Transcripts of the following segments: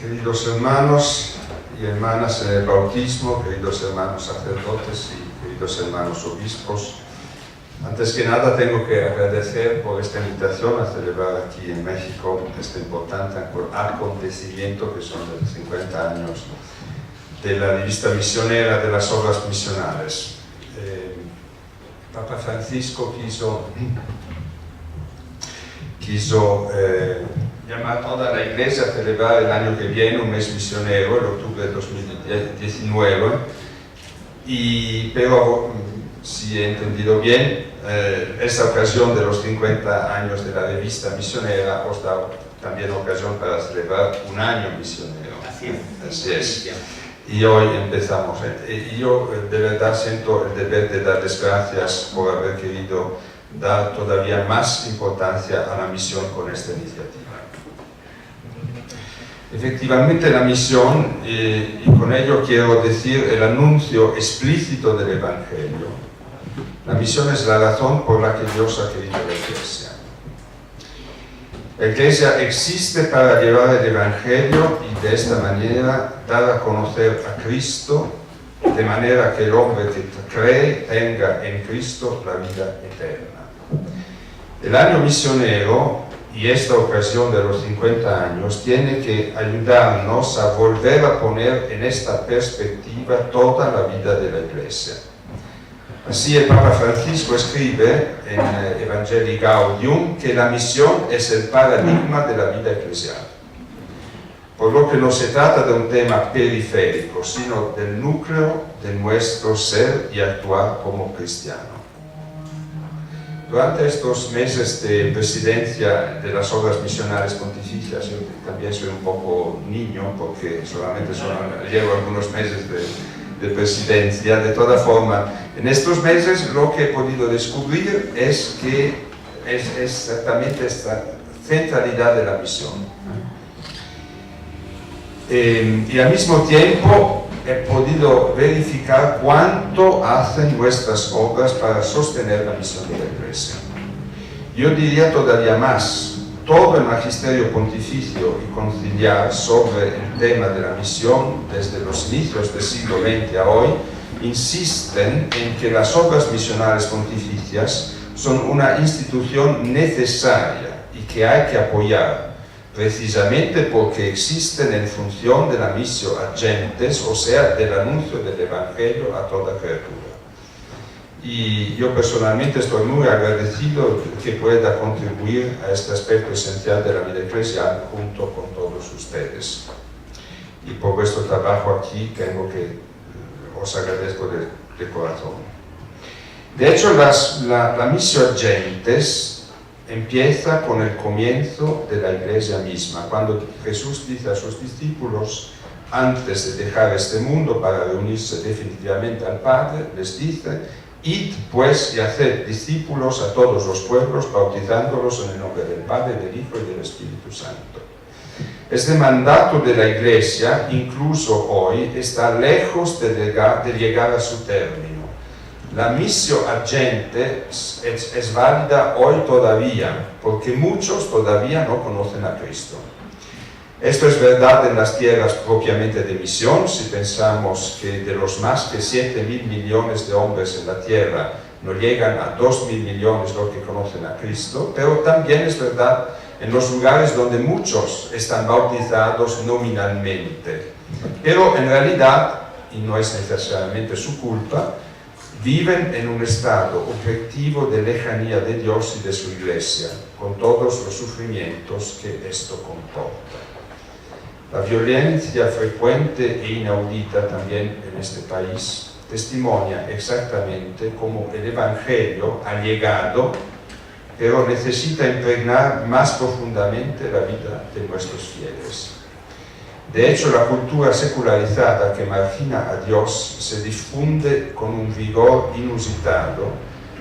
Queridos hermanos y hermanas en el bautismo, queridos hermanos sacerdotes y queridos hermanos obispos, antes que nada tengo que agradecer por esta invitación a celebrar aquí en México este importante acontecimiento que son los 50 años de la revista misionera de las obras misionales. Papa Francisco quiso llamar a toda la Iglesia a celebrar el año que viene un mes misionero, el octubre de 2019, pero si he entendido bien, esta ocasión de los 50 años de la revista misionera os da también ocasión para celebrar un año misionero. Así es. Y hoy empezamos. Y yo de verdad siento el deber de darles gracias por haber querido dar todavía más importancia a la misión con esta iniciativa. Efectivamente la misión, y con ello quiero decir el anuncio explícito del Evangelio. La misión es la razón por la que Dios ha querido la Iglesia. La Iglesia existe para llevar el Evangelio y de esta manera dar a conocer a Cristo, de manera que el hombre que cree tenga en Cristo la vida eterna. El año misionero y esta ocasión de los 50 años tiene que ayudarnos a volver a poner en esta perspectiva toda la vida de la Iglesia. Así el Papa Francisco escribe en Evangelii Gaudium que la misión es el paradigma de la vida eclesial, por lo que no se trata de un tema periférico, sino del núcleo de nuestro ser y actuar como cristiano. Durante estos meses de presidencia de las obras misionales pontificias, yo también soy un poco niño porque solamente llevo algunos meses de presidencia. De toda forma, en estos meses lo que he podido descubrir es que es exactamente esta centralidad de la misión. Y al mismo tiempo he podido verificar cuánto hacen nuestras obras para sostener la misión de la Iglesia. Yo diría todavía más, todo el magisterio pontificio y conciliar sobre el tema de la misión desde los inicios del siglo XX a hoy insisten en que las obras misionales pontificias son una institución necesaria y que hay que apoyar, precisamente porque existen en función de la missio agentes, o sea, del anuncio del Evangelio a toda criatura. Y yo personalmente estoy muy agradecido que pueda contribuir a este aspecto esencial de la vida eclesial junto con todos ustedes. Y por vuestro trabajo aquí os agradezco de corazón. De hecho, la missio agentes empieza con el comienzo de la Iglesia misma, cuando Jesús dice a sus discípulos, antes de dejar este mundo para reunirse definitivamente al Padre, les dice: id pues y haced discípulos a todos los pueblos, bautizándolos en el nombre del Padre, del Hijo y del Espíritu Santo. Este mandato de la Iglesia, incluso hoy, está lejos de llegar a su término. La missio agente es válida hoy todavía, porque muchos todavía no conocen a Cristo. Esto es verdad en las tierras propiamente de misión, si pensamos que de los más de 7.000 millones de hombres en la tierra no llegan a 2.000 millones los que conocen a Cristo, pero también es verdad en los lugares donde muchos están bautizados nominalmente, pero en realidad, y no es necesariamente su culpa, viven en un estado objetivo de lejanía de Dios y de su Iglesia, con todos los sufrimientos que esto comporta. La violencia frecuente e inaudita también en este país testimonia exactamente cómo el Evangelio ha llegado, pero necesita impregnar más profundamente la vida de nuestros fieles. De hecho, la cultura secularizada que margina a Dios se difunde con un vigor inusitado,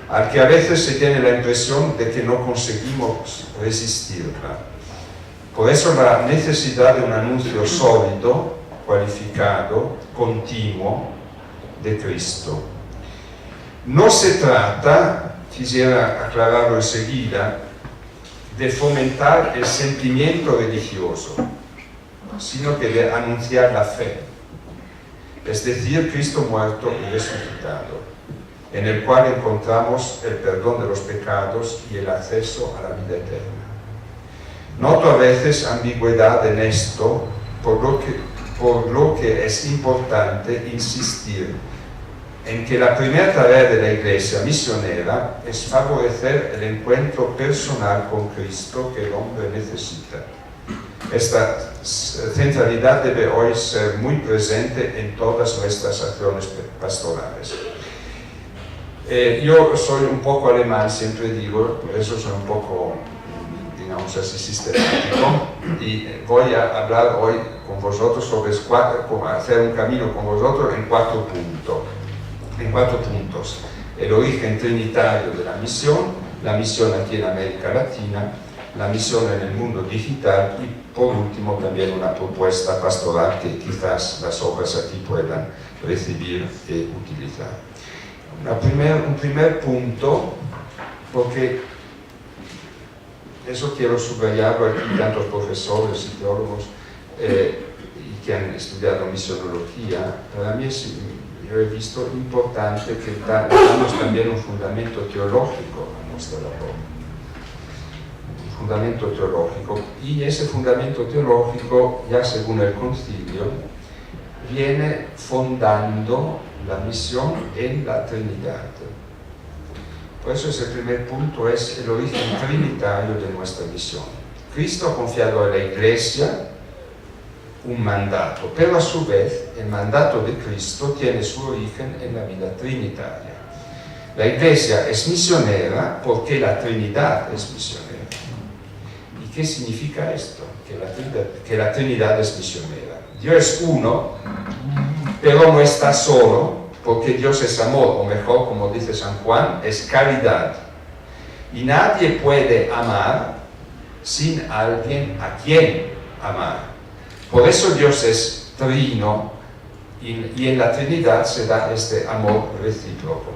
al que a veces se tiene la impresión de que no conseguimos resistirla. Por eso la necesidad de un anuncio sólido, cualificado, continuo de Cristo. No se trata, quisiera aclararlo enseguida, de fomentar el sentimiento religioso. sino que de anunciar la fe, es decir, Cristo muerto y resucitado, en el cual encontramos el perdón de los pecados y el acceso a la vida eterna. Noto a veces ambigüedad en esto, por lo que es importante insistir en que la primera tarea de la Iglesia misionera es favorecer el encuentro personal con Cristo que el hombre necesita. Esta centralidad debe hoy ser muy presente en todas nuestras acciones pastorales. Yo soy un poco alemán, siempre digo, por eso soy un poco, digamos así, sistemático, y voy a hablar hoy con vosotros sobre hacer un camino con vosotros en cuatro puntos. El origen trinitario de la misión aquí en América Latina, la misión en el mundo digital y por último también una propuesta pastoral que quizás las obras aquí puedan recibir y utilizar. Un primer punto, porque eso quiero subrayarlo aquí, tantos profesores y teólogos y que han estudiado misionología, para mí yo he visto importante que damos también un fundamento teológico a nuestra labor. Un fundamento teológico. Y ese fundamento teológico, ya según el concilio, viene fondando la misión en la Trinidad. Por eso ese primer punto es el origen trinitario de nuestra misión. Cristo ha confiado a la Iglesia un mandato, pero a su vez el mandato de Cristo tiene su origen en la vida trinitaria. La Iglesia es misionera porque la Trinidad es misionera. ¿Y qué significa esto? Que la Trinidad es misionera. Dios es uno, pero no está solo, porque Dios es amor, o mejor, como dice San Juan, es caridad. Y nadie puede amar sin alguien a quien amar. Por eso Dios es trino y en la Trinidad se da este amor recíproco.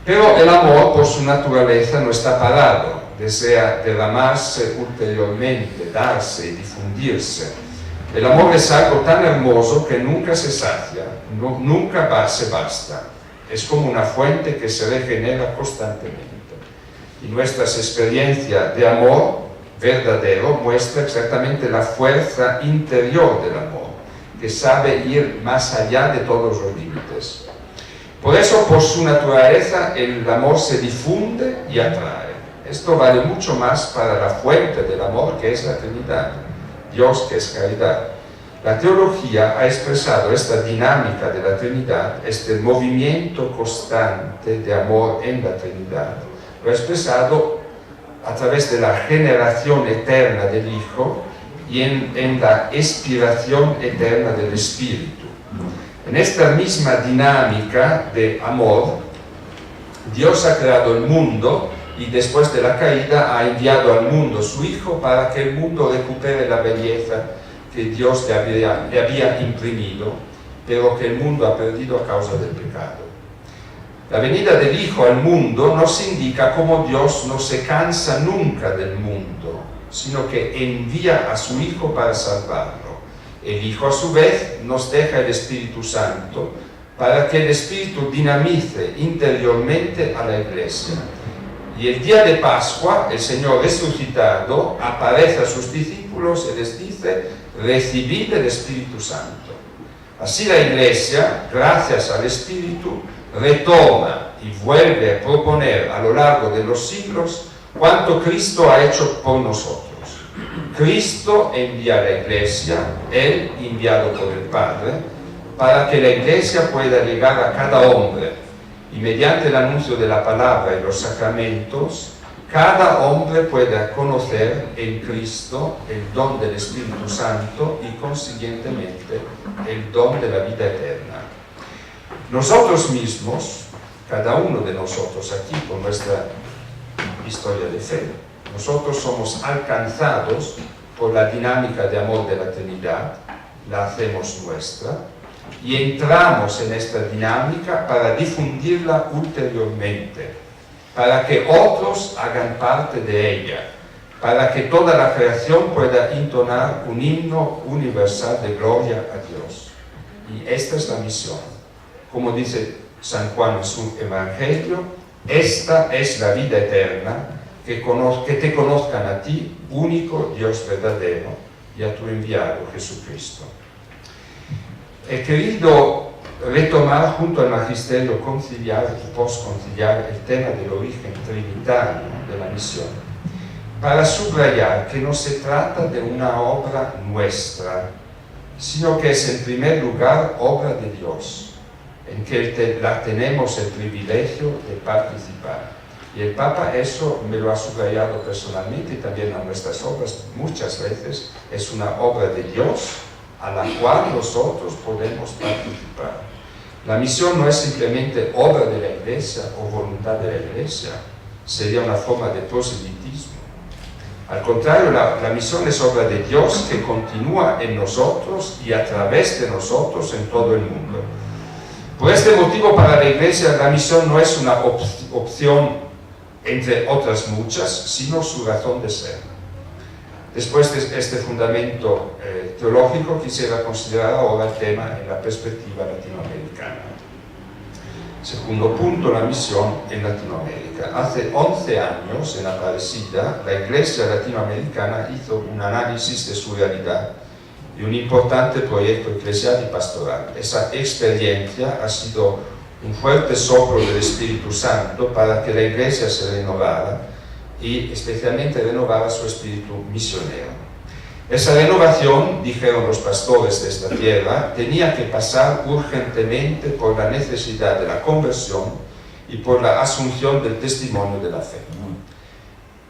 Pero el amor, por su naturaleza, no está parado, desea derramarse ulteriormente, darse y difundirse. El amor es algo tan hermoso que nunca se sacia, nunca se basta. Es como una fuente que se regenera constantemente. Y nuestras experiencias de amor verdadero muestra exactamente la fuerza interior del amor, que sabe ir más allá de todos los límites. Por eso, por su naturaleza, el amor se difunde y atrae. Esto vale mucho más para la fuente del amor, que es la Trinidad, Dios que es caridad. La teología ha expresado esta dinámica de la Trinidad, este movimiento constante de amor en la Trinidad. Lo ha expresado a través de la generación eterna del Hijo y en la expiración eterna del Espíritu. En esta misma dinámica de amor, Dios ha creado el mundo y después de la caída ha enviado al mundo su Hijo para que el mundo recupere la belleza que Dios le había imprimido, pero que el mundo ha perdido a causa del pecado. La venida del Hijo al mundo nos indica cómo Dios no se cansa nunca del mundo, sino que envía a su Hijo para salvarlo. El Hijo, a su vez, nos deja el Espíritu Santo para que el Espíritu dinamice interiormente a la Iglesia. Y el día de Pascua, el Señor resucitado aparece a sus discípulos y les dice: recibid el Espíritu Santo. Así la Iglesia, gracias al Espíritu, retoma y vuelve a proponer a lo largo de los siglos cuanto Cristo ha hecho por nosotros. Cristo envía a la Iglesia, Él enviado por el Padre, para que la Iglesia pueda llegar a cada hombre y mediante el anuncio de la palabra y los sacramentos, cada hombre pueda conocer en Cristo el don del Espíritu Santo y consiguientemente el don de la vida eterna. Nosotros mismos, cada uno de nosotros aquí con nuestra historia de fe, nosotros somos alcanzados por la dinámica de amor de la Trinidad, la hacemos nuestra y entramos en esta dinámica para difundirla ulteriormente, para que otros hagan parte de ella, para que toda la creación pueda entonar un himno universal de gloria a Dios. Y esta es la misión. Como dice San Juan en su Evangelio, esta es la vida eterna, que te conozcan a ti, único Dios verdadero, y a tu enviado Jesucristo. He querido retomar junto al magisterio conciliar y postconciliar el tema del origen trinitario de la misión, para subrayar que no se trata de una obra nuestra, sino que es en primer lugar obra de Dios, en que tenemos el privilegio de participar. Y el Papa eso me lo ha subrayado personalmente y también a nuestras obras muchas veces. Es una obra de Dios a la cual nosotros podemos participar. La misión no es simplemente obra de la Iglesia o voluntad de la Iglesia, sería una forma de proselitismo. Al contrario, la misión es obra de Dios que continúa en nosotros y a través de nosotros en todo el mundo. Por este motivo, para la Iglesia la misión no es una opción entre otras muchas, sino su razón de ser. Después de este fundamento teológico, quisiera considerar ahora el tema en la perspectiva latinoamericana. Segundo punto, la misión en Latinoamérica. Hace 11 años, en Aparecida, la Iglesia latinoamericana hizo un análisis de su realidad y un importante proyecto eclesial y pastoral. Esa experiencia ha sido un fuerte soplo del Espíritu Santo para que la Iglesia se renovara y especialmente renovara su espíritu misionero. Esa renovación, dijeron los pastores de esta tierra, tenía que pasar urgentemente por la necesidad de la conversión y por la asunción del testimonio de la fe.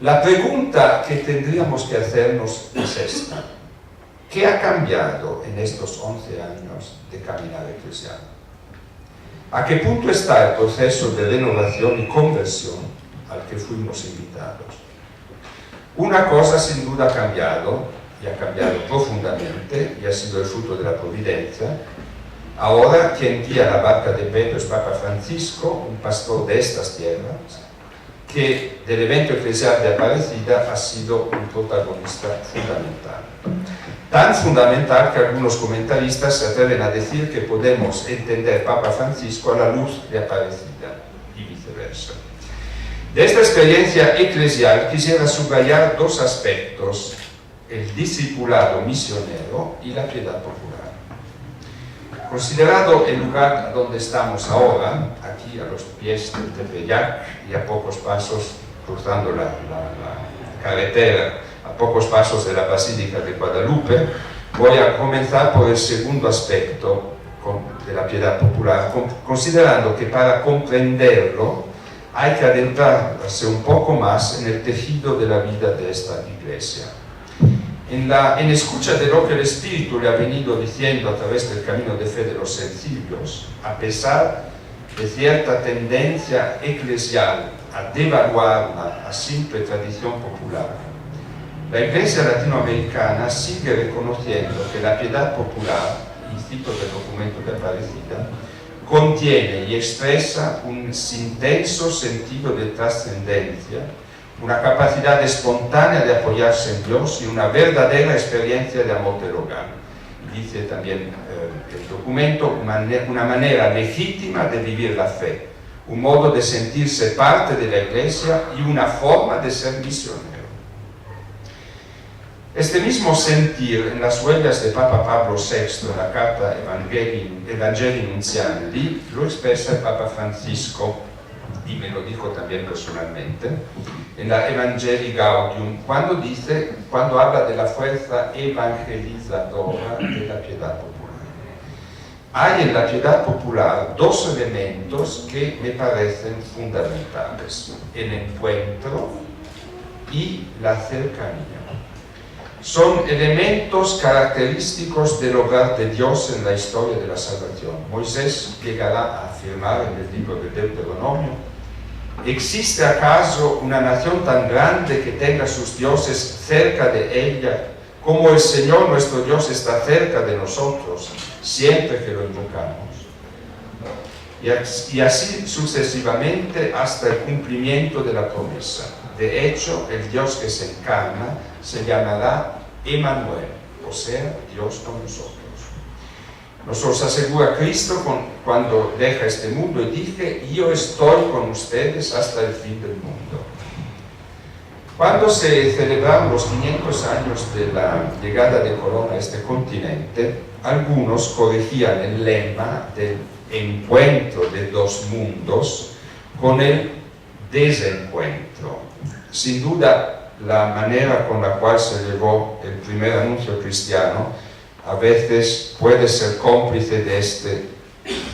La pregunta que tendríamos que hacernos es esta: ¿qué ha cambiado en estos 11 años de caminar eclesial? ¿A qué punto está el proceso de renovación y conversión al que fuimos invitados? Una cosa sin duda ha cambiado, y ha cambiado profundamente, y ha sido el fruto de la providencia. Ahora quien guía la barca de Pedro es Papa Francisco, un pastor de estas tierras, que del evento eclesial de Aparecida ha sido un protagonista fundamental. Tan fundamental que algunos comentaristas se atreven a decir que podemos entender Papa Francisco a la luz de Aparecida y viceversa. De esta experiencia eclesial quisiera subrayar dos aspectos: el discipulado misionero y la piedad popular. Considerado el lugar donde estamos ahora, aquí a los pies del Tepeyac y a pocos pasos, cruzando la carretera, a pocos pasos de la Basílica de Guadalupe, voy a comenzar por el segundo aspecto de la piedad popular, considerando que para comprenderlo hay que adentrarse un poco más en el tejido de la vida de esta Iglesia. En escucha de lo que el Espíritu le ha venido diciendo a través del camino de fe de los sencillos, a pesar de cierta tendencia eclesial a devaluar la simple tradición popular, la Iglesia latinoamericana sigue reconociendo que la piedad popular, y cito del documento de Aparecida, contiene y expresa un intenso sentido de trascendencia, una capacidad espontánea de apoyarse en Dios y una verdadera experiencia de amor del hogar. Dice también el documento, una manera legítima de vivir la fe, un modo de sentirse parte de la Iglesia y una forma de ser misionero. Este mismo sentir en las huellas de Papa Pablo VI en la carta Evangelii Nuntiandi lo expresa el Papa Francisco, y me lo dijo también personalmente, en la Evangelii Gaudium, cuando habla de la fuerza evangelizadora de la piedad popular. Hay en la piedad popular dos elementos que me parecen fundamentales: el encuentro y la cercanía. Son elementos característicos del hogar de Dios en la historia de la salvación. Moisés llegará a afirmar en el libro de Deuteronomio: ¿existe acaso una nación tan grande que tenga sus dioses cerca de ella, como el Señor nuestro Dios está cerca de nosotros, siempre que lo invocamos? Y así sucesivamente hasta el cumplimiento de la promesa. De hecho, el Dios que se encarna se llamará Emmanuel, o sea, Dios con nosotros. Nos los asegura Cristo cuando deja este mundo y dice: yo estoy con ustedes hasta el fin del mundo. Cuando se celebraron los 500 años de la llegada de Colón a este continente, algunos corregían el lema del encuentro de dos mundos con el desencuentro. Sin duda, la manera con la cual se llevó el primer anuncio cristiano a veces puede ser cómplice de este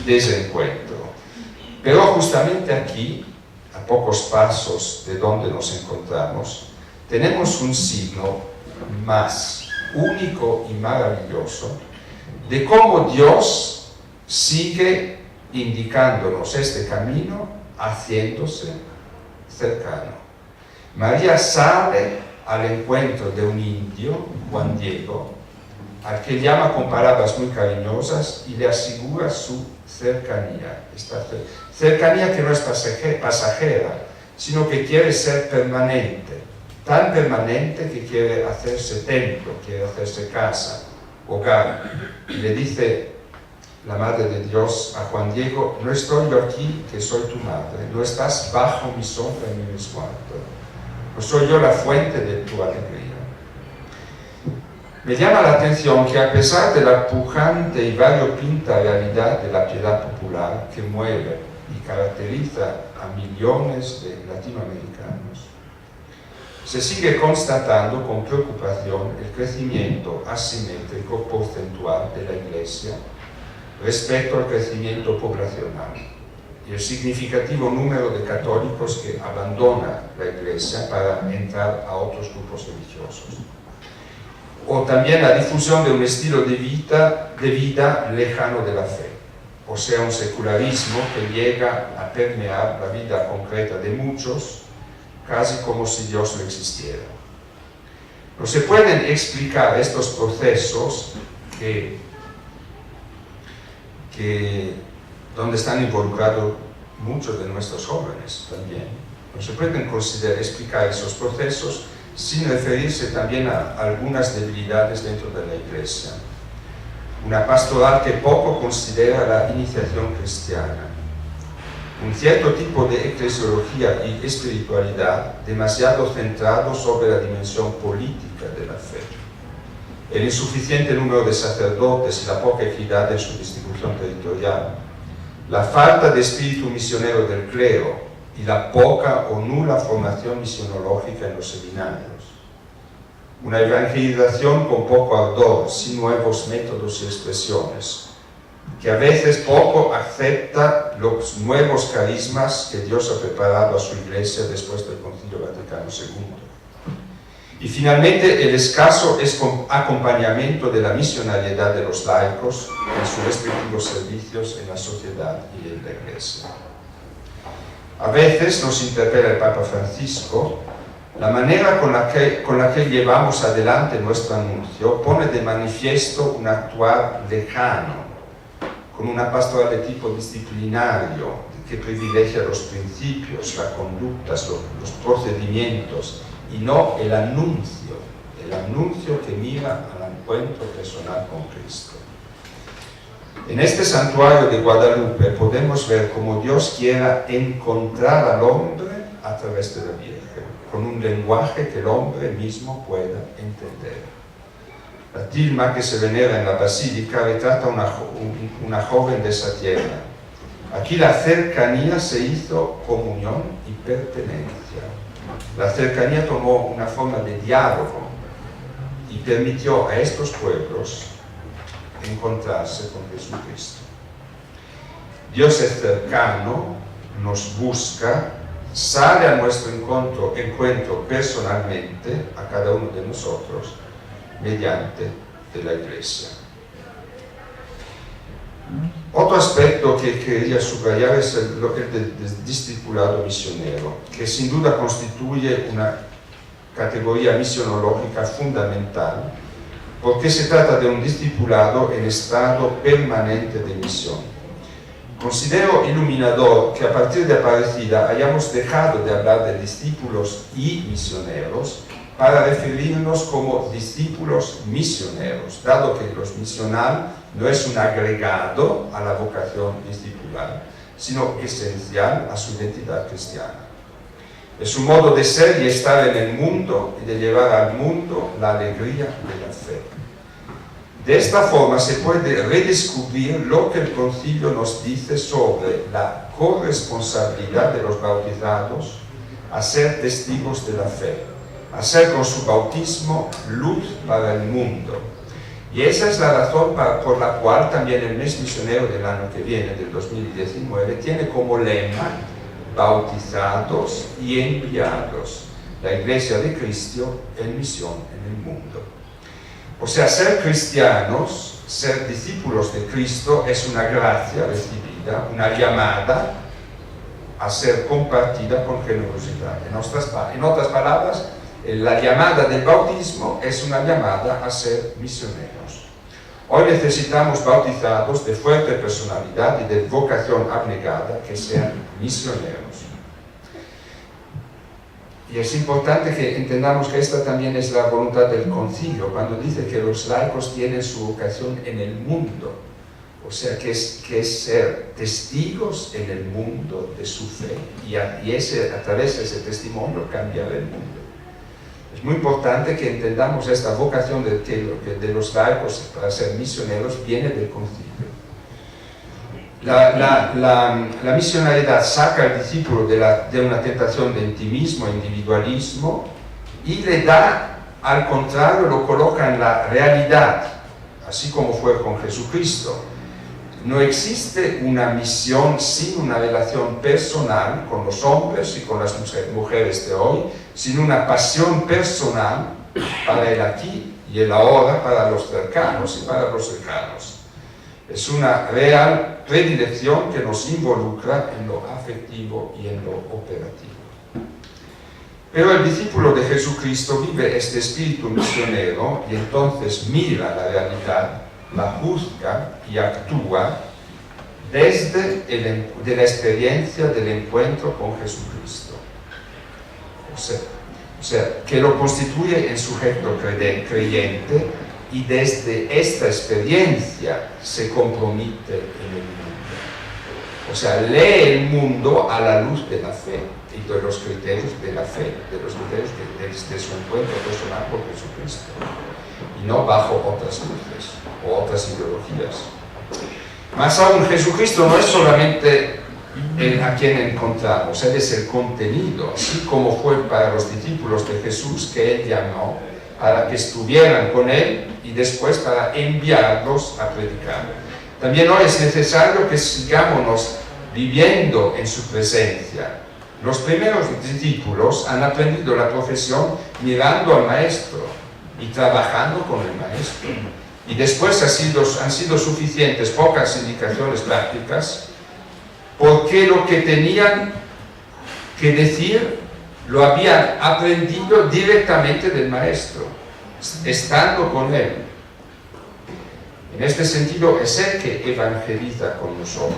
desencuentro. Pero justamente aquí, a pocos pasos de donde nos encontramos, tenemos un signo más único y maravilloso de cómo Dios sigue indicándonos este camino, haciéndose cercano. María sale al encuentro de un indio, Juan Diego, al que llama con palabras muy cariñosas y le asegura su cercanía. Esta cercanía que no es pasajera, sino que quiere ser permanente, tan permanente que quiere hacerse templo, quiere hacerse casa, hogar. Y le dice la Madre de Dios a Juan Diego: no estoy yo aquí, que soy tu madre, no estás bajo mi sombra ni mi resguardo, no soy yo la fuente de tu alegría. Me llama la atención que a pesar de la pujante y variopinta realidad de la piedad popular que mueve y caracteriza a millones de latinoamericanos, se sigue constatando con preocupación el crecimiento asimétrico porcentual de la Iglesia respecto al crecimiento poblacional y el significativo número de católicos que abandona la Iglesia para entrar a otros grupos religiosos. O también la difusión de un estilo de vida lejano de la fe, o sea, un secularismo que llega a permear la vida concreta de muchos, casi como si Dios no existiera. No se pueden explicar estos procesos donde están involucrados muchos de nuestros jóvenes también. No se pueden explicar esos procesos sin referirse también a algunas debilidades dentro de la Iglesia. Una pastoral que poco considera la iniciación cristiana, un cierto tipo de eclesiología y espiritualidad demasiado centrado sobre la dimensión política de la fe, el insuficiente número de sacerdotes y la poca equidad en su distribución territorial, la falta de espíritu misionero del clero y la poca o nula formación misionológica en los seminarios. Una evangelización con poco ardor, sin nuevos métodos y expresiones, que a veces poco acepta los nuevos carismas que Dios ha preparado a su Iglesia después del Concilio Vaticano II. Y finalmente, el escaso acompañamiento de la misionariedad de los laicos en sus respectivos servicios en la sociedad y en la Iglesia. A veces nos interpela el Papa Francisco: la manera con la que llevamos adelante nuestro anuncio pone de manifiesto un actuar lejano, con una pastoral de tipo disciplinario que privilegia los principios, las conductas, los procedimientos, y no el anuncio que mira al encuentro personal con Cristo. En este santuario de Guadalupe podemos ver cómo Dios quiera encontrar al hombre a través de la Virgen, con un lenguaje que el hombre mismo pueda entender. La tilma que se venera en la basílica retrata una joven de esa tierra. Aquí la cercanía se hizo comunión y pertenencia. La cercanía tomó una forma de diálogo y permitió a estos pueblos encontrarse con Jesucristo. Dios es cercano, nos busca, sale a nuestro encuentro personalmente a cada uno de nosotros mediante de la Iglesia. Otro aspecto que quería subrayar es el del discipulado misionero, que sin duda constituye una categoría misionológica fundamental, porque se trata de un discipulado en estado permanente de misión, Considero iluminador que a partir de Aparecida hayamos dejado de hablar de discípulos y misioneros para referirnos como discípulos misioneros, dado que los misional no es un agregado a la vocación discipular, sino esencial a su identidad cristiana. Es un modo de ser y estar en el mundo y de llevar al mundo la alegría de la fe. De esta forma se puede redescubrir lo que el Concilio nos dice sobre la corresponsabilidad de los bautizados a ser testigos de la fe, a ser con su bautismo luz para el mundo. Y esa es la razón por la cual también el mes misionero del año que viene, del 2019, tiene como lema bautizados y enviados, la Iglesia de Cristo en misión en el mundo. O sea, ser cristianos, ser discípulos de Cristo es una gracia recibida, una llamada a ser compartida con generosidad. En otras palabras, la llamada del bautismo es una llamada a ser misioneros. Hoy necesitamos bautizados de fuerte personalidad y de vocación abnegada que sean misioneros. Y es importante que entendamos que esta también es la voluntad del Concilio, cuando dice que los laicos tienen su vocación en el mundo. O sea, que es ser testigos en el mundo de su fe y a través de ese testimonio cambiar el mundo. Es muy importante que entendamos esta vocación de los laicos para ser misioneros viene del Concilio. La misionalidad saca al discípulo de una tentación de intimismo, individualismo, y le da, al contrario, lo coloca en la realidad, así como fue con Jesucristo. No existe una misión sin una relación personal con los hombres y con las mujeres de hoy, sin una pasión personal para el aquí y el ahora, para los cercanos y para los lejanos. Es una real predilección que nos involucra en lo afectivo y en lo operativo. Pero el discípulo de Jesucristo vive este espíritu misionero y entonces mira la realidad, la juzga y actúa desde la experiencia del encuentro con Jesucristo. O sea, que lo constituye en sujeto creyente y desde esta experiencia se compromete en el mundo. O sea, lee el mundo a la luz de la fe y de los criterios de la fe, de los criterios de su encuentro personal con Jesucristo, y no bajo otras luces o otras ideologías. Más aún, Jesucristo no es solamente a quien encontramos, Él es el contenido, así como fue para los discípulos de Jesús que Él llamó para que estuvieran con Él y después para enviarlos a predicar. También hoy es necesario que sigamos viviendo en su presencia. Los primeros discípulos han aprendido la profesión mirando al Maestro y trabajando con el Maestro. Y después han sido suficientes pocas indicaciones prácticas, porque lo que tenían que decir lo habían aprendido directamente del Maestro, estando con Él. En este sentido, es Él que evangeliza con nosotros.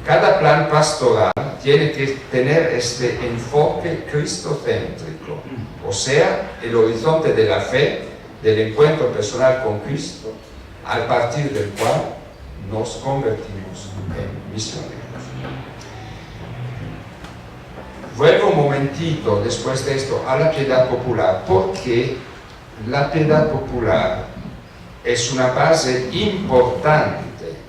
Cada plan pastoral tiene que tener este enfoque cristocéntrico, o sea, el horizonte de la fe, del encuentro personal con Cristo, al partir del cual nos convertimos en misioneros. Vuelvo un momentito después de esto a la piedad popular, porque la piedad popular es una base importante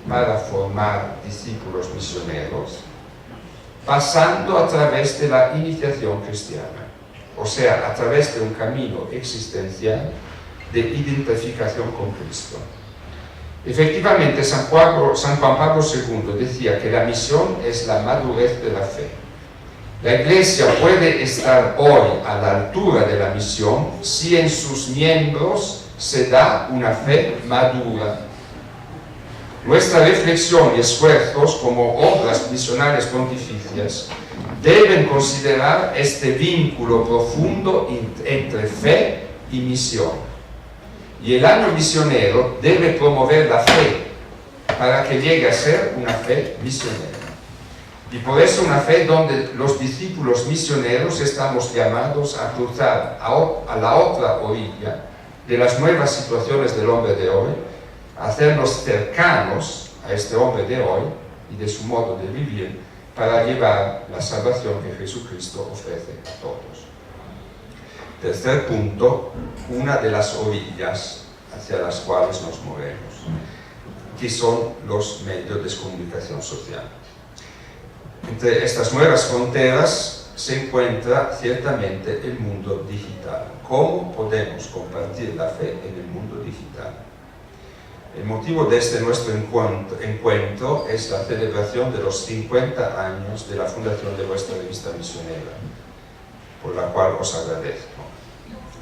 para formar discípulos misioneros, pasando a través de la iniciación cristiana, o sea, a través de un camino existencial de identificación con Cristo. Efectivamente, San Juan Pablo II decía que la misión es la madurez de la fe. La Iglesia puede estar hoy a la altura de la misión si en sus miembros se da una fe madura. Nuestra reflexión y esfuerzos como obras misionales pontificias deben considerar este vínculo profundo entre fe y misión. Y el año misionero debe promover la fe, para que llegue a ser una fe misionera. Y por eso una fe donde los discípulos misioneros estamos llamados a cruzar a la otra orilla de las nuevas situaciones del hombre de hoy, a hacernos cercanos a este hombre de hoy y de su modo de vivir para llevar la salvación que Jesucristo ofrece a todos. Tercer punto, una de las orillas hacia las cuales nos movemos, que son los medios de comunicación social. Entre estas nuevas fronteras se encuentra ciertamente el mundo digital. ¿Cómo podemos compartir la fe en el mundo digital? El motivo de este nuestro encuentro es la celebración de los 50 años de la fundación de vuestra revista misionera, por la cual os agradezco.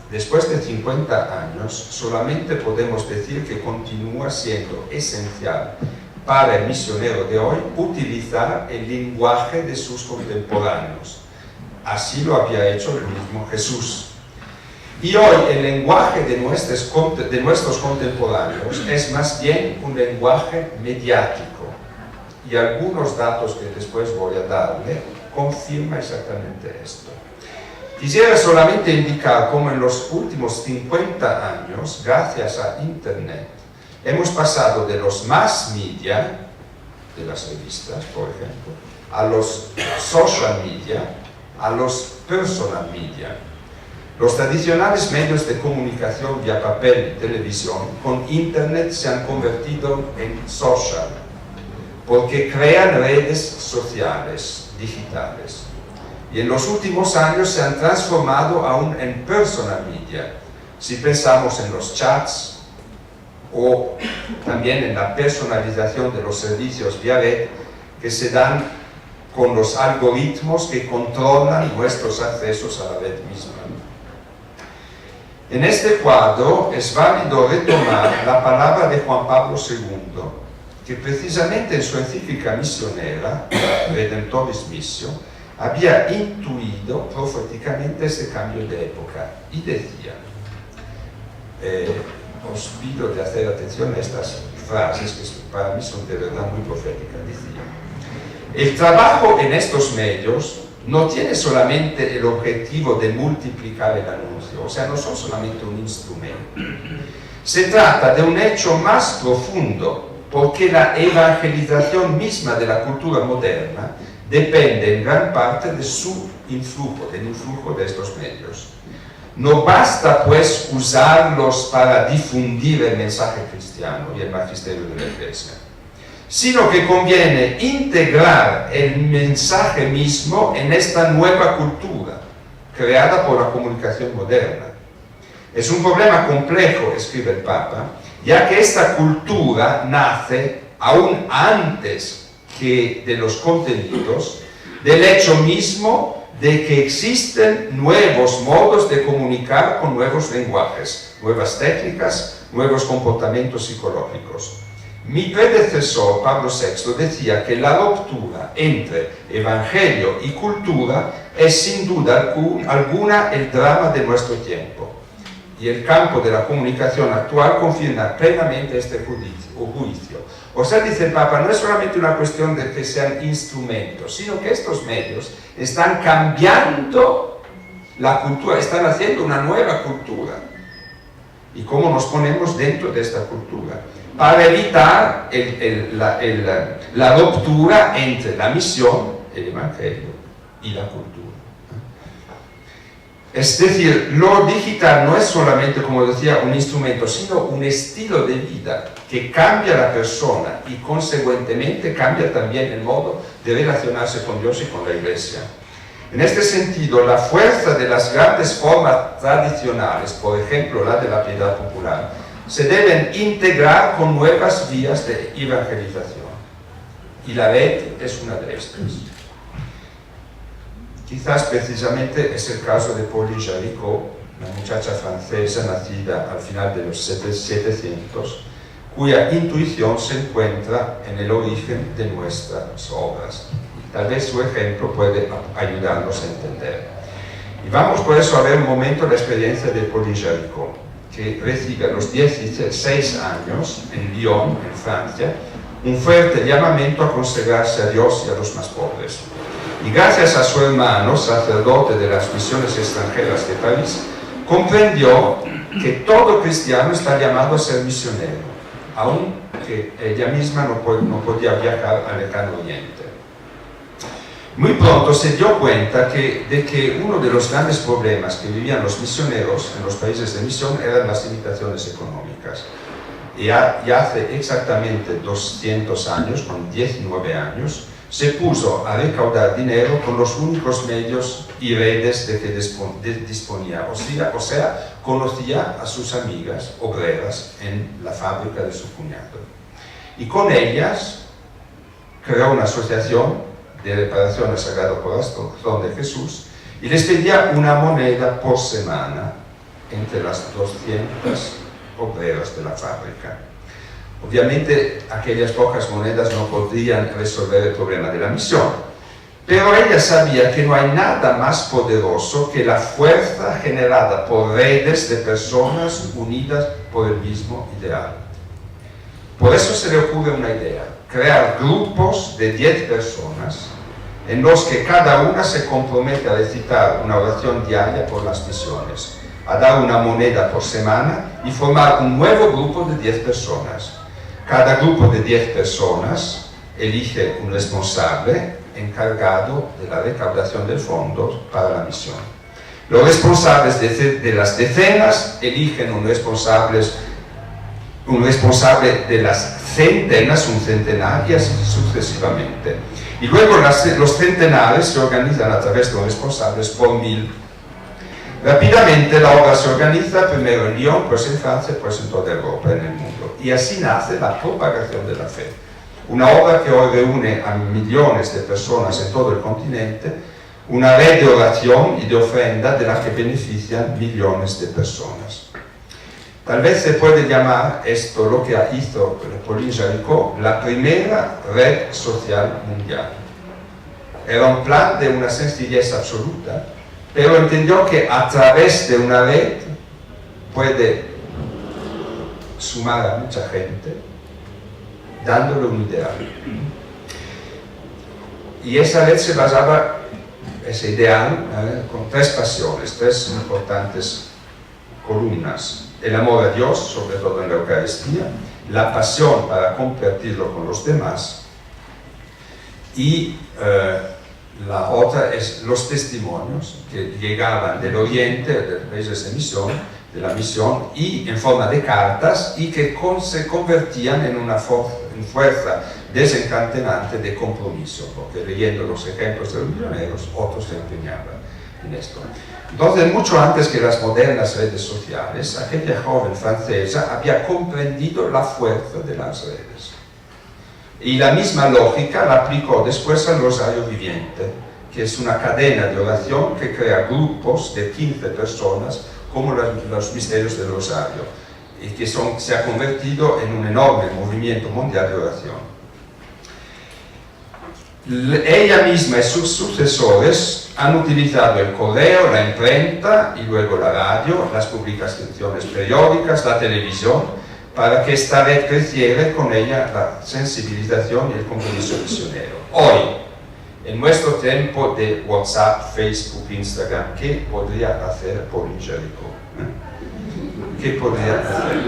Después de 50 años, solamente podemos decir que continúa siendo esencial para el misionero de hoy utilizar el lenguaje de sus contemporáneos. Así lo había hecho el mismo Jesús. Y hoy el lenguaje de nuestros contemporáneos es más bien un lenguaje mediático. Y algunos datos que después voy a darle confirman exactamente esto. Quisiera solamente indicar cómo en los últimos 50 años, gracias a Internet, hemos pasado de los mass media, de las revistas, por ejemplo, a los social media, a los personal media. Los tradicionales medios de comunicación vía papel y televisión con Internet se han convertido en social, porque crean redes sociales, digitales. Y en los últimos años se han transformado aún en personal media, si pensamos en los chats, o también en la personalización de los servicios vía red que se dan con los algoritmos que controlan nuestros accesos a la red misma. En este cuadro es válido retomar la palabra de Juan Pablo II, que precisamente en su encíclica misionera, Redemptoris Missio, había intuido proféticamente este cambio de época y decía, os pido de hacer atención a estas frases que para mí son de verdad muy proféticas. Decía, el trabajo en estos medios no tiene solamente el objetivo de multiplicar el anuncio, o sea, no son solamente un instrumento. Se trata de un hecho más profundo, porque la evangelización misma de la cultura moderna depende en gran parte de su influjo, del influjo de estos medios. No basta pues usarlos para difundir el mensaje cristiano y el magisterio de la Iglesia, sino que conviene integrar el mensaje mismo en esta nueva cultura creada por la comunicación moderna. Es un problema complejo, escribe el Papa, ya que esta cultura nace aún antes que de los contenidos, del hecho mismo de que existen nuevos modos de comunicar con nuevos lenguajes, nuevas técnicas, nuevos comportamientos psicológicos. Mi predecesor, Pablo VI, decía que la ruptura entre evangelio y cultura es sin duda alguna el drama de nuestro tiempo. Y el campo de la comunicación actual confirma plenamente este juicio. O sea, dice el Papa, no es solamente una cuestión de que sean instrumentos, sino que estos medios están cambiando la cultura, están haciendo una nueva cultura. ¿Y cómo nos ponemos dentro de esta cultura? Para evitar la ruptura entre la misión, el evangelio y la cultura. Es decir, lo digital no es solamente, como decía, un instrumento, sino un estilo de vida que cambia a la persona y consecuentemente cambia también el modo de relacionarse con Dios y con la Iglesia. En este sentido, la fuerza de las grandes formas tradicionales, por ejemplo la de la piedad popular, se deben integrar con nuevas vías de evangelización. Y la red es una de estas. Quizás precisamente es el caso de Pauline Jaricot, una muchacha francesa nacida al final de los 700, cuya intuición se encuentra en el origen de nuestras obras. Tal vez su ejemplo puede ayudarnos a entender. Y vamos por eso a ver un momento la experiencia de Pauline Jaricot, que recibe a los 16 años en Lyon, en Francia, un fuerte llamamiento a consagrarse a Dios y a los más pobres. Y gracias a su hermano, sacerdote de las misiones extranjeras de París, comprendió que todo cristiano está llamado a ser misionero, aunque ella misma no podía viajar al lejano oriente. Muy pronto se dio cuenta de que uno de los grandes problemas que vivían los misioneros en los países de misión eran las limitaciones económicas. Y hace exactamente 200 años, con 19 años, se puso a recaudar dinero con los únicos medios y redes de que disponía, o sea, conocía a sus amigas obreras en la fábrica de su cuñado. Y con ellas creó una asociación de reparación al Sagrado Corazón de Jesús y les pedía una moneda por semana entre las 200 obreras de la fábrica. Obviamente aquellas pocas monedas no podrían resolver el problema de la misión, pero ella sabía que no hay nada más poderoso que la fuerza generada por redes de personas unidas por el mismo ideal. Por eso se le ocurre una idea: crear grupos de 10 personas en los que cada una se compromete a recitar una oración diaria por las misiones, a dar una moneda por semana y formar un nuevo grupo de 10 personas. Cada grupo de 10 personas elige un responsable encargado de la recaudación de fondos para la misión. Los responsables de las decenas eligen un responsable de las centenas, un centenar y así sucesivamente. Y luego los centenares se organizan a través de los responsables por 1000. Rápidamente la obra se organiza primero en Lyon, pues en Francia, pues en toda Europa, en el mundo. Y así nace la propagación de la fe. Una obra que hoy reúne a millones de personas en todo el continente, una red de oración y de ofrenda de la que benefician millones de personas. Tal vez se puede llamar esto lo que hizo Pauline Jaricot la primera red social mundial. Era un plan de una sencillez absoluta, pero entendió que a través de una red puede sumar a mucha gente dándole un ideal. Y esa red se basaba, ese ideal, con 3 pasiones, 3 importantes columnas: el amor a Dios, sobre todo en la Eucaristía, la pasión para compartirlo con los demás, y la otra es los testimonios que llegaban del Oriente, de los países de la misión, y en forma de cartas, y que se convertían en una fuerza desencadenante de compromiso, porque leyendo los ejemplos de los misioneros, otros se empeñaban en esto. Entonces, mucho antes que las modernas redes sociales, aquella joven francesa había comprendido la fuerza de las redes. Y la misma lógica la aplicó después al Rosario Viviente, que es una cadena de oración que crea grupos de 15 personas, como los misterios del Rosario, y que se ha convertido en un enorme movimiento mundial de oración. Ella misma y sus sucesores han utilizado el correo, la imprenta y luego la radio, las publicaciones periódicas, la televisión, para que esta red creciera y con ella la sensibilización y el compromiso misionero. Hoy, en nuestro tiempo de WhatsApp, Facebook, Instagram, ¿qué podría hacer Pauline Jaricot? ¿Qué podría hacer?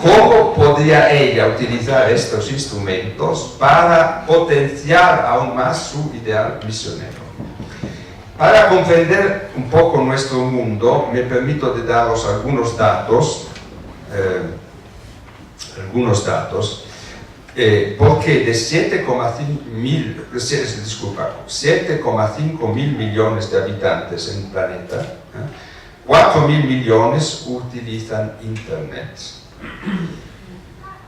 ¿Cómo podría ella utilizar estos instrumentos para potenciar aún más su ideal misionero? Para comprender un poco nuestro mundo, me permito de daros algunos datos, porque de 7,5 mil millones de habitantes en el planeta, 4.000 millones utilizan Internet.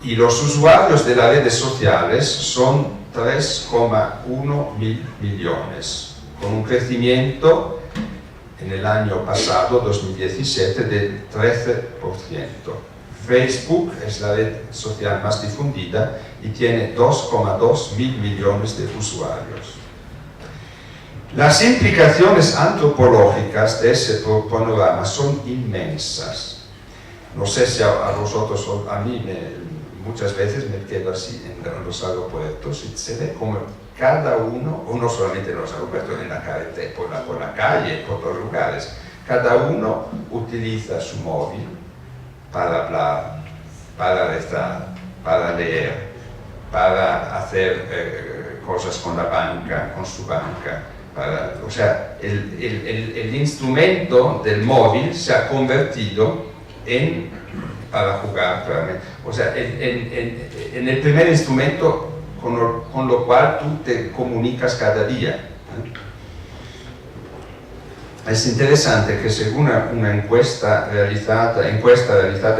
Y los usuarios de las redes sociales son 3,1 mil millones, con un crecimiento en el año pasado, 2017, de 13%. Facebook es la red social más difundida y tiene 2,2 mil millones de usuarios. Las implicaciones antropológicas de ese panorama son inmensas. No sé si a vosotros o a mí muchas veces me quedo así en los aeropuertos y se ve como cada uno, o no solamente en los aeropuertos, en la carretera, por la calle, por los lugares, cada uno utiliza su móvil para hablar, para rezar, para leer, para hacer cosas con la banca, con su banca. O sea, el instrumento del móvil se ha convertido para jugar, claramente. O sea, en el primer instrumento con lo cual tú te comunicas cada día. Es interesante que según una encuesta realizada en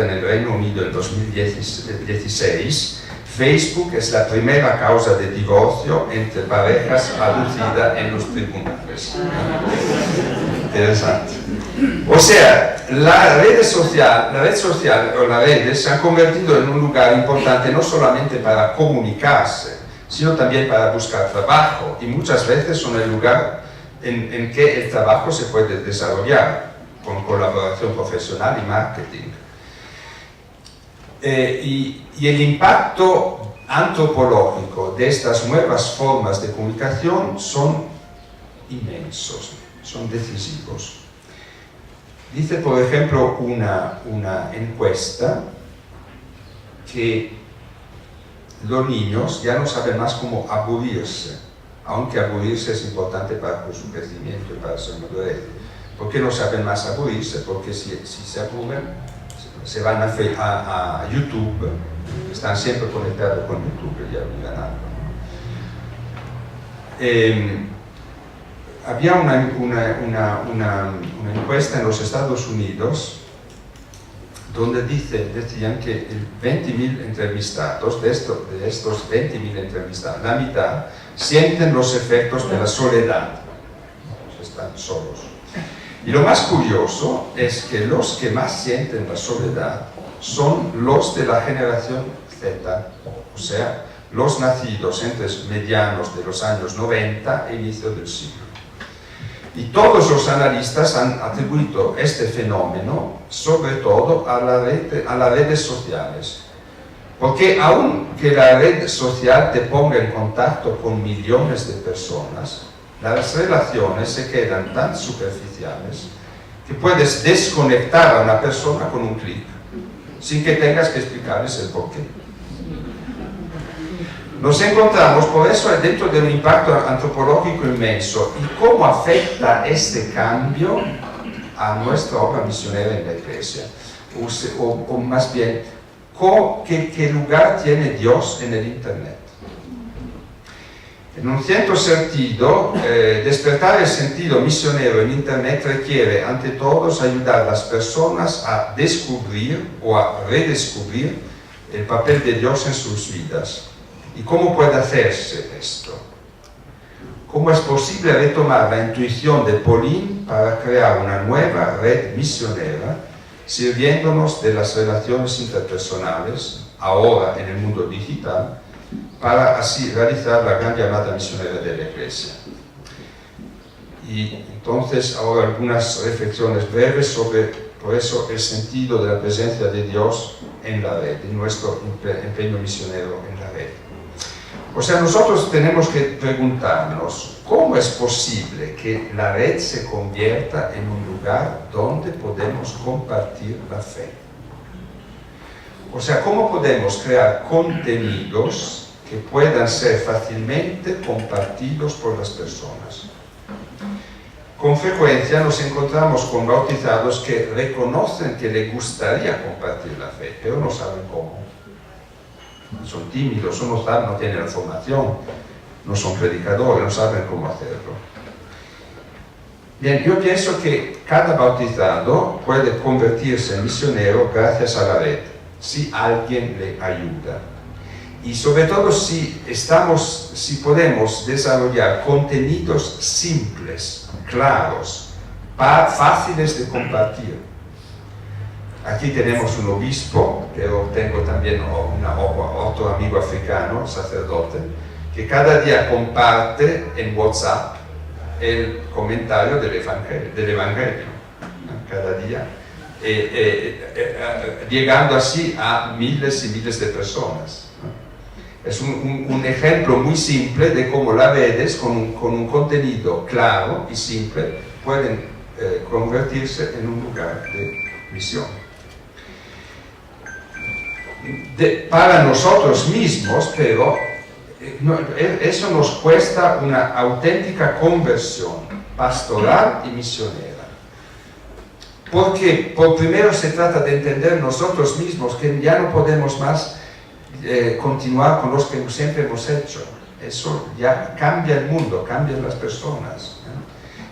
el Reino Unido en 2016, Facebook es la primera causa de divorcio entre parejas aducida en los tribunales. Interesante. O sea, la red social o las redes se han convertido en un lugar importante no solamente para comunicarse, sino también para buscar trabajo, y muchas veces son el lugar en que el trabajo se puede desarrollar con colaboración profesional y marketing. Y el impacto antropológico de estas nuevas formas de comunicación son inmensos, son decisivos. Dice, por ejemplo, una encuesta que los niños ya no saben más cómo aburrirse, aunque aburrirse es importante para su crecimiento y para su madurez. ¿Por qué no saben más aburrirse? Porque si se aburren, se van a YouTube, están siempre conectados con YouTube y ya olvidan algo. Había una encuesta en los Estados Unidos donde decían que 20.000 entrevistados, de estos 20.000 entrevistados, la mitad sienten los efectos de la soledad, están solos. Y lo más curioso es que los que más sienten la soledad son los de la generación Z, o sea, los nacidos entre medianos de los años 90 e inicio del siglo. Y todos los analistas han atribuido este fenómeno sobre todo a las redes sociales. Porque aunque la red social te ponga en contacto con millones de personas, las relaciones se quedan tan superficiales que puedes desconectar a una persona con un clic, sin que tengas que explicarles el porqué. Nos encontramos por eso dentro de un impacto antropológico inmenso. ¿Y cómo afecta este cambio a nuestra obra misionera en la Iglesia? O más bien, ¿qué lugar tiene Dios en el Internet? En un cierto sentido, despertar el sentido misionero en Internet requiere, ante todo, ayudar a las personas a descubrir o a redescubrir el papel de Dios en sus vidas. ¿Y cómo puede hacerse esto? ¿Cómo es posible retomar la intuición de Pauline para crear una nueva red misionera, sirviéndonos de las relaciones interpersonales, ahora en el mundo digital, para así realizar la gran llamada misionera de la Iglesia? Y entonces ahora algunas reflexiones breves sobre, por eso, el sentido de la presencia de Dios en la red, en nuestro empeño misionero en la red. O sea, nosotros tenemos que preguntarnos, ¿cómo es posible que la red se convierta en un lugar donde podemos compartir la fe? O sea, ¿cómo podemos crear contenidos que puedan ser fácilmente compartidos por las personas? Con frecuencia nos encontramos con bautizados que reconocen que les gustaría compartir la fe, pero no saben cómo. Son tímidos, no tienen la formación, no son predicadores, no saben cómo hacerlo. Bien, yo pienso que cada bautizado puede convertirse en misionero gracias a la red, si alguien le ayuda. Y sobre todo si podemos desarrollar contenidos simples, claros, fáciles de compartir. Aquí tenemos un obispo, pero tengo también otro amigo africano, sacerdote, que cada día comparte en WhatsApp el comentario del Evangelio, cada día. llegando así a miles y miles de personas. Es un ejemplo muy simple de cómo las redes con un contenido claro y simple pueden convertirse en un lugar de misión. Para nosotros mismos, pero, eso nos cuesta una auténtica conversión pastoral y misionera. Porque por primero se trata de entender nosotros mismos que ya no podemos más continuar con los que siempre hemos hecho. Eso ya cambia el mundo, cambian las personas.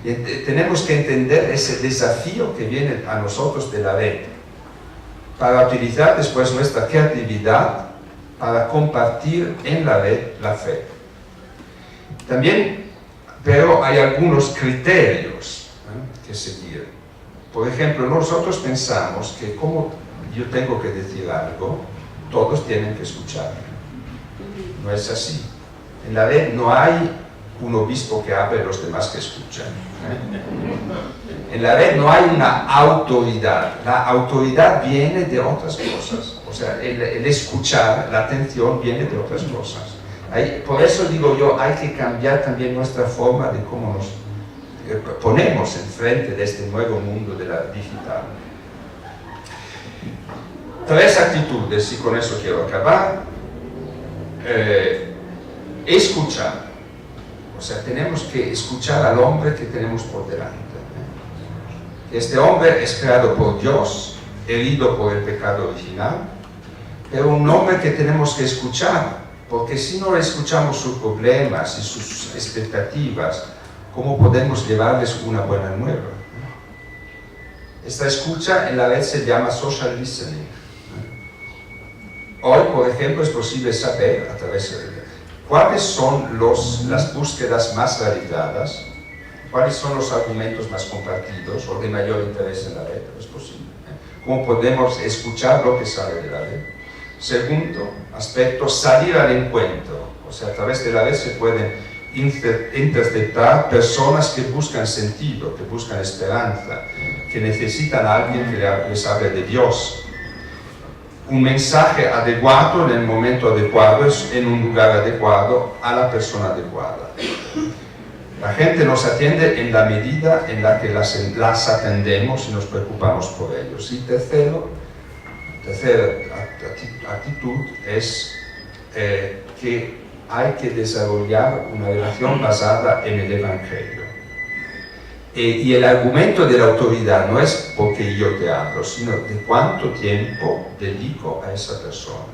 Y tenemos que entender ese desafío que viene a nosotros de la red, para utilizar después nuestra creatividad para compartir en la red la fe. También, pero hay algunos criterios que seguir. Por ejemplo, nosotros pensamos que como yo tengo que decir algo, todos tienen que escuchar. No es así. En la red no hay un obispo que hable y los demás que escuchan. En la red no hay una autoridad. La autoridad viene de otras cosas. O sea, el escuchar, la atención viene de otras cosas. Por eso digo yo, hay que cambiar también nuestra forma de cómo nos ponemos enfrente de este nuevo mundo de la digital. 3 actitudes, y con eso quiero acabar. Escuchar. O sea, tenemos que escuchar al hombre que tenemos por delante. Este hombre es creado por Dios, herido por el pecado original, pero un hombre que tenemos que escuchar, porque si no escuchamos sus problemas y sus expectativas, ¿cómo podemos llevarles una buena nueva? Esta escucha en la red se llama social listening. Hoy, por ejemplo, es posible saber a través de cuáles son las búsquedas más realizadas, cuáles son los argumentos más compartidos o de mayor interés en la red. Es posible. ¿Cómo podemos escuchar lo que sale de la red? Segundo aspecto, salir al encuentro. O sea, a través de la red se pueden interceptar personas que buscan sentido, que buscan esperanza, que necesitan a alguien que les hable de Dios. Un mensaje adecuado en el momento adecuado, en un lugar adecuado, a la persona adecuada. La gente nos atiende en la medida en la que las atendemos y nos preocupamos por ellos. Y tercera actitud es que hay que desarrollar una relación basada en el Evangelio. Y el argumento de la autoridad no es porque yo te hablo, sino de cuánto tiempo dedico a esa persona.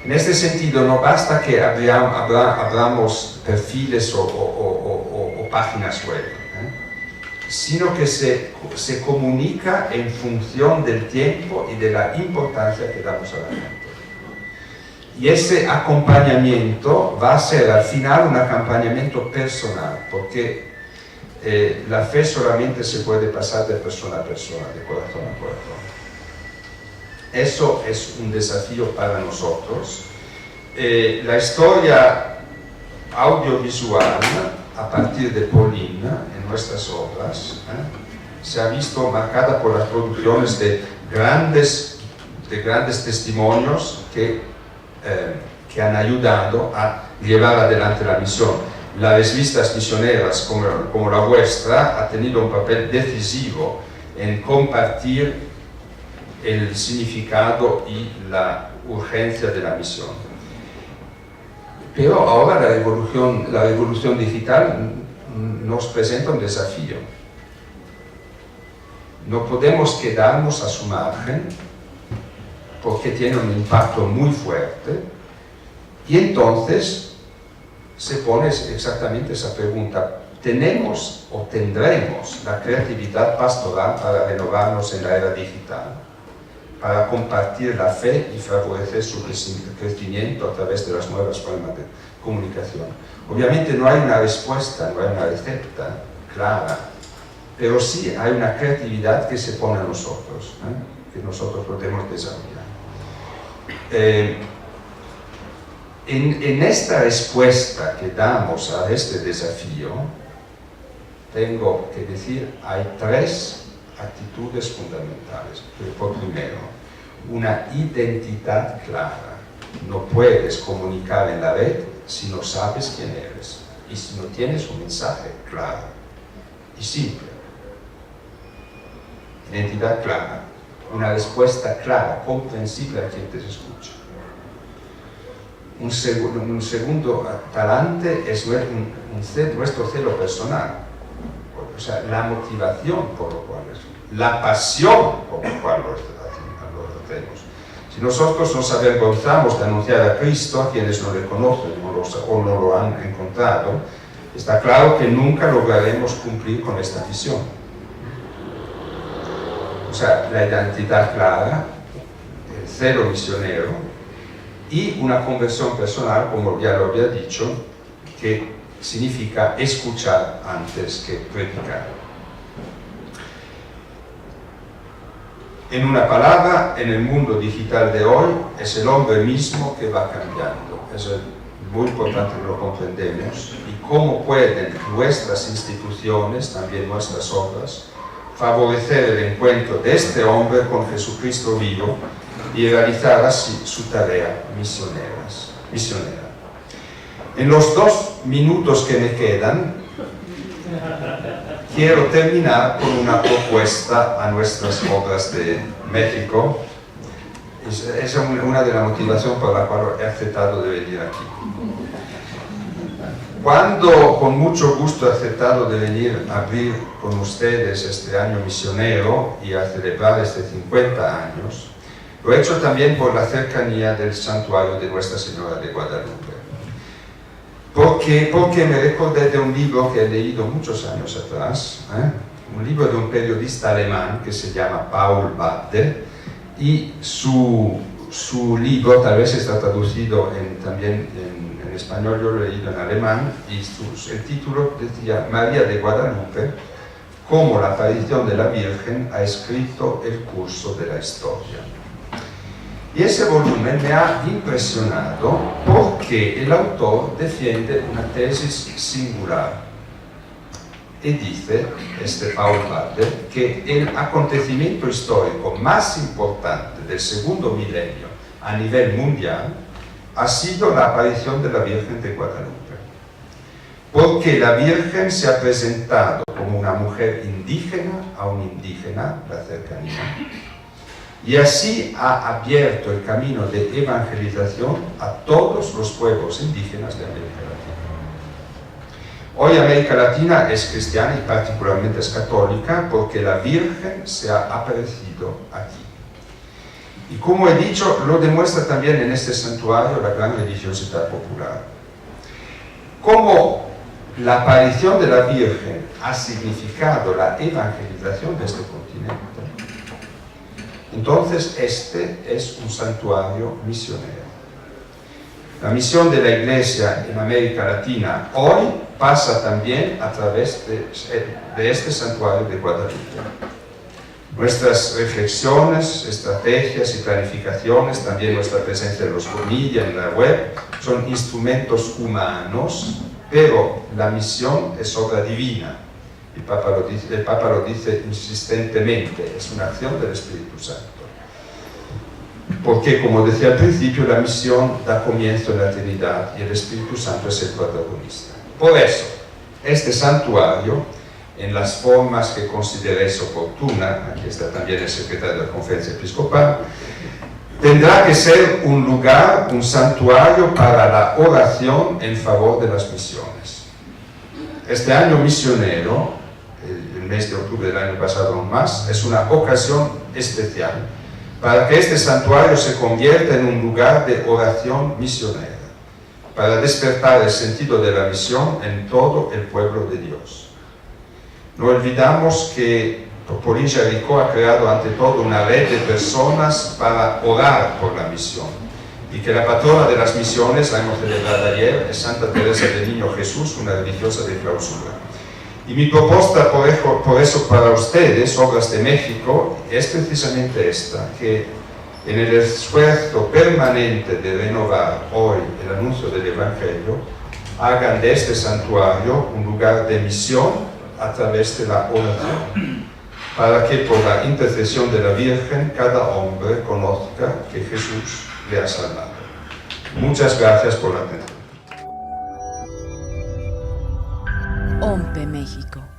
En este sentido, no basta que abramos perfiles o páginas web, sino que se comunica en función del tiempo y de la importancia que damos a la gente. Y ese acompañamiento va a ser al final un acompañamiento personal, porque la fe solamente se puede pasar de persona a persona, de corazón a corazón. Eso es un desafío para nosotros. La historia audiovisual, a partir de Pauline, en nuestras obras, se ha visto marcada por las producciones de grandes testimonios que han ayudado a llevar adelante la misión. Las revistas misioneras como la vuestra ha tenido un papel decisivo en compartir el significado y la urgencia de la misión. Pero ahora la revolución digital nos presenta un desafío. No podemos quedarnos a su margen porque tiene un impacto muy fuerte, y entonces se pone exactamente esa pregunta: ¿tenemos o tendremos la creatividad pastoral para renovarnos en la era digital, para compartir la fe y favorecer su crecimiento a través de las nuevas formas de comunicación? Obviamente no hay una respuesta, no hay una receta clara, pero sí hay una creatividad que se pone a nosotros, que nosotros podemos desarrollar. En esta respuesta que damos a este desafío, tengo que decir, hay 3 actitudes fundamentales. Por primero, una identidad clara. No puedes comunicar en la red si no sabes quién eres y si no tienes un mensaje claro y simple. Identidad clara, una respuesta clara, comprensible a quien te escucha. Un segundo talante es nuestro celo personal, o sea, la motivación por lo cual es, la pasión por lo cual lo hacemos. Si nosotros nos avergonzamos de anunciar a Cristo a quienes no le conocen o no lo han encontrado, está claro que nunca lograremos cumplir con esta misión. O sea, la identidad clara, el celo misionero y una conversión personal, como ya lo había dicho, que significa escuchar antes que predicar. En una palabra, en el mundo digital de hoy, es el hombre mismo que va cambiando. Es muy importante que lo comprendamos. Y cómo pueden nuestras instituciones, también nuestras obras, favorecer el encuentro de este hombre con Jesucristo vivo y realizar así su tarea misionera. En los 2 minutos que me quedan, quiero terminar con una propuesta a nuestras obras de México. Es una de las motivaciones por la cual he aceptado de venir aquí. Cuando con mucho gusto he aceptado de venir a abrir con ustedes este año misionero y a celebrar este 50 años, lo he hecho también por la cercanía del santuario de Nuestra Señora de Guadalupe. Porque me recordé de un libro que he leído muchos años atrás, un libro de un periodista alemán que se llama Paul Bade, y su libro tal vez está traducido también en español, yo lo he leído en alemán, y el título decía María de Guadalupe, cómo la aparición de la Virgen ha escrito el curso de la historia. Y ese volumen me ha impresionado porque el autor defiende una tesis singular y dice, Paul Bade, que el acontecimiento histórico más importante del segundo milenio a nivel mundial ha sido la aparición de la Virgen de Guadalupe. Porque la Virgen se ha presentado como una mujer indígena a un indígena, la cercanía, y así ha abierto el camino de evangelización a todos los pueblos indígenas de América Latina. Hoy América Latina es cristiana y particularmente es católica porque la Virgen se ha aparecido aquí. Y como he dicho, lo demuestra también en este santuario la gran religiosidad popular. Como la aparición de la Virgen ha significado la evangelización de este continente, entonces este es un santuario misionero. La misión de la Iglesia en América Latina hoy pasa también a través de este santuario de Guadalupe. Nuestras reflexiones, estrategias y planificaciones, también nuestra presencia en los comillas, en la web, son instrumentos humanos, pero la misión es obra divina. El Papa lo dice insistentemente, es una acción del Espíritu Santo. Porque, como decía al principio, la misión da comienzo en la Trinidad y el Espíritu Santo es el protagonista. Por eso, este santuario, en las formas que consideréis oportuna, aquí está también el secretario de la Conferencia Episcopal, tendrá que ser un lugar, un santuario para la oración en favor de las misiones. Este año misionero, el mes de octubre del año pasado aún más, es una ocasión especial para que este santuario se convierta en un lugar de oración misionera, para despertar el sentido de la misión en todo el pueblo de Dios. No olvidamos que Polilla Rico ha creado ante todo una red de personas para orar por la misión y que la patrona de las misiones, la hemos celebrado ayer, es Santa Teresa del Niño Jesús, una religiosa de clausura. Y mi propuesta por eso para ustedes, Obras de México, es precisamente esta, que en el esfuerzo permanente de renovar hoy el anuncio del Evangelio, hagan de este santuario un lugar de misión a través de la oración. para que por la intercesión de la Virgen cada hombre conozca que Jesús le ha salvado. Muchas gracias por la atención. OMPE México.